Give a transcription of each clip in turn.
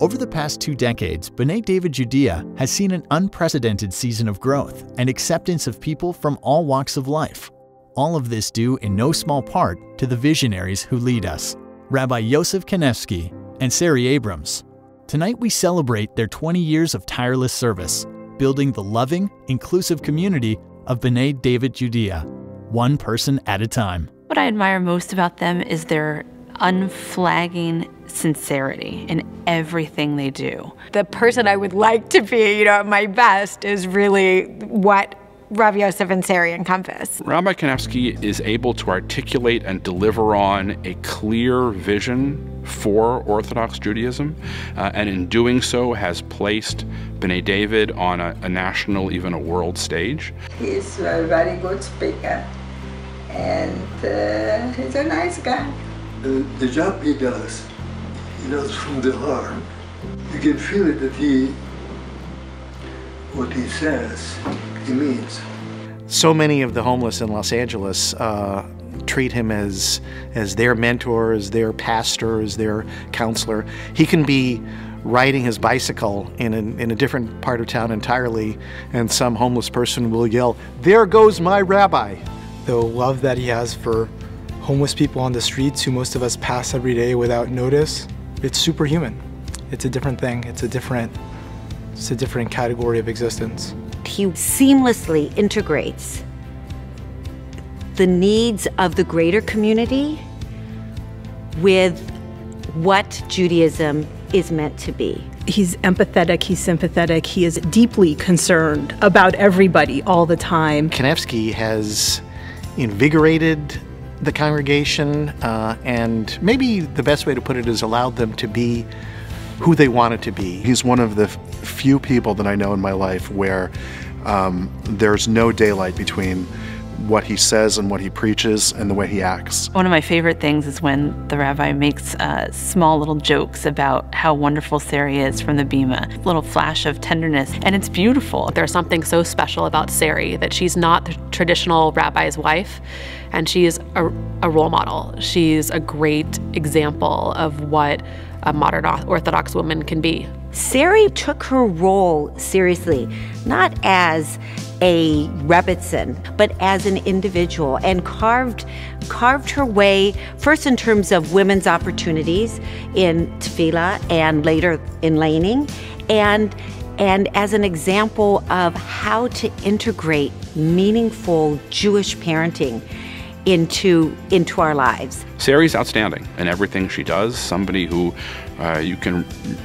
Over the past 2 decades, B'nai David-Judea has seen an unprecedented season of growth and acceptance of people from all walks of life. All of this due in no small part to the visionaries who lead us, Rav Yosef and Sari Abrams. Tonight we celebrate their 20 years of tireless service, building the loving, inclusive community of B'nai David-Judea, one person at a time. What I admire most about them is their unflagging sincerity in everything they do. The person I would like to be, at my best is really what Rav Yosef and Sari encompass. Rabbi Kanevsky is able to articulate and deliver on a clear vision for Orthodox Judaism, and in doing so has placed B'nai David on a national, even a world stage. He's a very good speaker, and he's a nice guy. The job he does from the heart. You can feel it that what he says, he means. So many of the homeless in Los Angeles treat him as their mentor, as their pastor, as their counselor. He can be riding his bicycle in a different part of town entirely, and some homeless person will yell, "There goes my rabbi!" The love that he has for homeless people on the streets who most of us pass every day without notice, it's superhuman. It's a different thing. It's a different category of existence. He seamlessly integrates the needs of the greater community with what Judaism is meant to be. He's empathetic, he's sympathetic, he is deeply concerned about everybody all the time. Kanevsky has invigorated the congregation, and maybe the best way to put it is allowed them to be who they wanted to be. He's one of the few people that I know in my life where there's no daylight between what he says and what he preaches and the way he acts. One of my favorite things is when the rabbi makes small little jokes about how wonderful Sari is from the Bima. A little flash of tenderness, and it's beautiful. There's something so special about Sari, that she's not the traditional rabbi's wife, and she is a role model. She's a great example of what a modern Orthodox woman can be. Sari took her role seriously, not as a Rebbitzin, but as an individual, and carved her way, first in terms of women's opportunities in tefillah and later in laning, and as an example of how to integrate meaningful Jewish parenting into our lives. Sari's outstanding in everything she does, somebody who you can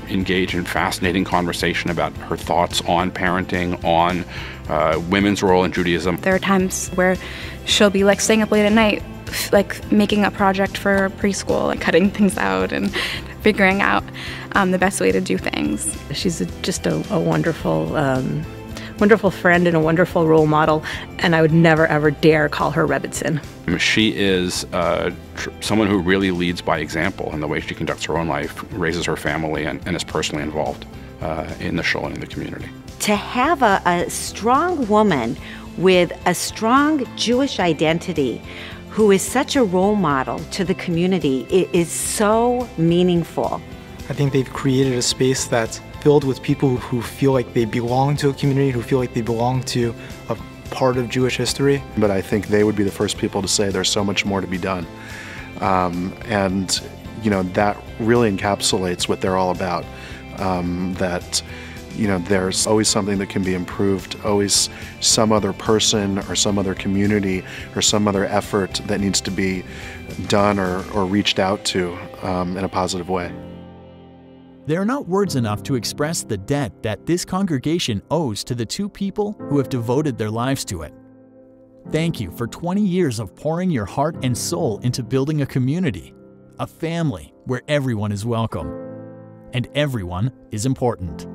engage in fascinating conversation about her thoughts on parenting, on women's role in Judaism. There are times where she'll be staying up late at night, making a project for preschool, cutting things out and figuring out the best way to do things. She's just a wonderful wonderful friend and a wonderful role model, and I would never ever dare call her Rebbitzin. She is someone who really leads by example in the way she conducts her own life, raises her family, and is personally involved in the shul and in the community. To have a strong woman with a strong Jewish identity who is such a role model to the community, it is so meaningful. I think they've created a space that's filled with people who feel like they belong to a community, who feel like they belong to a part of Jewish history. But I think they would be the first people to say there's so much more to be done. And that really encapsulates what they're all about. That there's always something that can be improved, always some other person or some other community or some other effort that needs to be done or reached out to in a positive way. There are not words enough to express the debt that this congregation owes to the 2 people who have devoted their lives to it. Thank you for 20 years of pouring your heart and soul into building a community, a family where everyone is welcome and everyone is important.